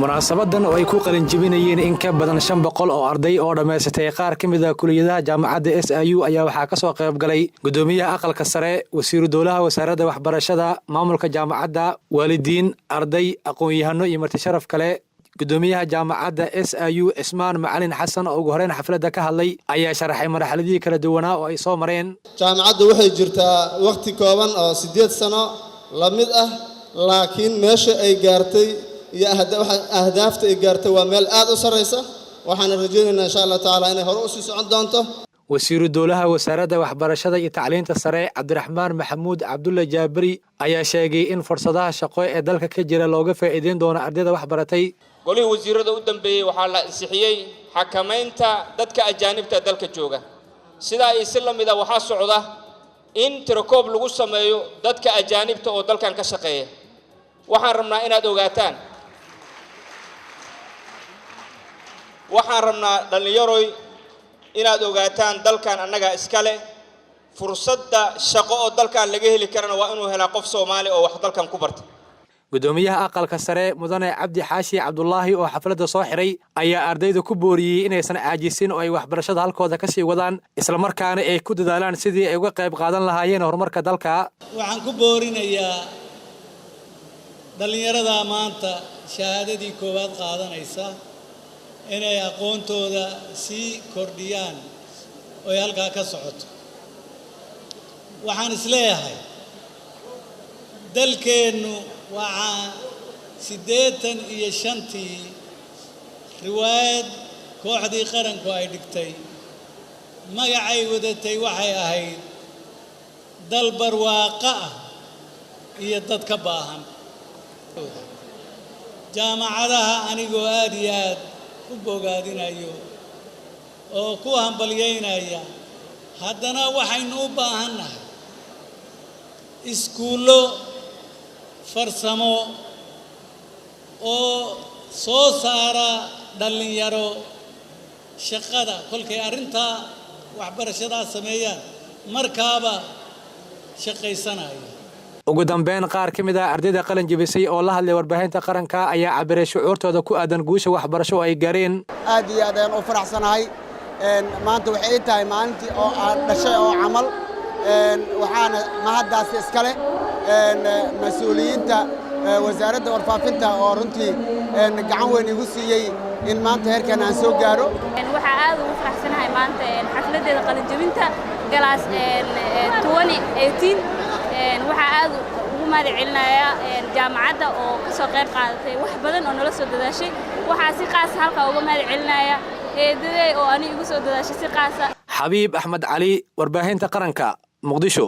munaasabadan oo ay ku qalin jabinayeen in ka badan 500 oo arday oo dhameystay qaar kamid ah kulliyadaha jaamacadda SIU ayaa waxa ka soo qayb galay gudoomiyaha aqalka sare wasiiru dowlaha wasaaradda waxbarashada maamulka jaamacadda waalidiin arday aqoon-yahano iyo marti sharaf kale gudoomiyaha jaamacadda SIU Ismaan Macalin Xasan oo ugu horeen xafladda ka hadlay ayaa sharaxay marxaladii kala duwan oo ay soo mareen jaamacaddu waxay jirtaa waqti kooban oo 8 sano la mid ah laakiin meesha ay gaartay iyo ahdaafta ay gaartay waa meel aad u sareysa waxaan rajaynaynaa insha Allah taala inay hore u sii socon doonto wasiiru dowlaha wasaaradda waxbarashada iyo tacliinta sare Cabdiraxmaan Maxamuud Cabdulla Jaabiri ayaa sheegay in fursadaha shaqo ee dalka ka jira looga faa'iideyn doono ardayda waxbaratay golihii wasiirada u dambeeyay waxaa la ansixiyay xakamaynta dadka ajaanibta dalka jooga sida ay si lamid ah waxa socda in tirakoob lagu sameeyo dadka ajaanibta oo dalkan ka shaqeeya waxaan rabnaa inaad ogaataan dhalinyarooy inaad ogaataan dalkan annaga iskale fursadda shaqo oo dalkan laga heli karana waa inuu helaa qof Soomaali oo wax dalkan ku bartay gudoomiyaha aqalka sare mudane Cabdi Xaashi Cabdullaahi oo xafladda soo xiray ayaa ardayda ku booriyay inaysan caajisin oo ay waxbarashada halkooda ka sii wadaan isla markaana ay ku dadaalaan sidii ay uga qayb qaadan lahaayeen horumarka dalka waxaan ku boorinayaa dhalinyarada maanta shahaadadii koowaad qaadanaysa inay aqoontooda sii kordhiyaan oo halka ka socoto waxaan isleeyahay dalkeenu waa 85 riwaayad kooxdii qaranku ay dhigtay magacay wadatay waxay ahayd dal barwaaqo ah iyo dad ka baahan jaamacadaha anigoo aad iyo aad u bogaadinayo oo ku hambalyeynaya haddana waxaynu u baahannahay iskuulo farsamo oo soo saara dhalinyaro shaqada kolkay arrinta waxbarashada sameeyaan markaaba shaqaysanaya ugu dambeyn qaar kamid ah ardayda qalin jabisay oo la hadlay warbaahinta qaranka ayaa cabiray shucuurtooda ku aadan guusha waxbarasho ay gaareen aad iyo aad ayaan u faraxsanahay maanta waxay tahay maalintii oo aan dhashay oo camal waxaana mahaddaas iskale mas'uuliyiinta wasaaradda warfaafinta oo runtii gacan weyn igu siiyay in maanta heerkan aan soo gaaro waxa aad ugu faraxsanahay maanta xafladeeda qalin jabinta galaas 2018 waxa aad ugu mahadcelinayaa jaamacadda oo ka soo qayb qaadatay wax badan oo nala soo dadaashay waxa si qaas halka uga mahadcelinayaa eedaday oo ani igu soo dadaashay si qaas ah Xabiib Axmed Cali warbaahinta qaranka Muqdisho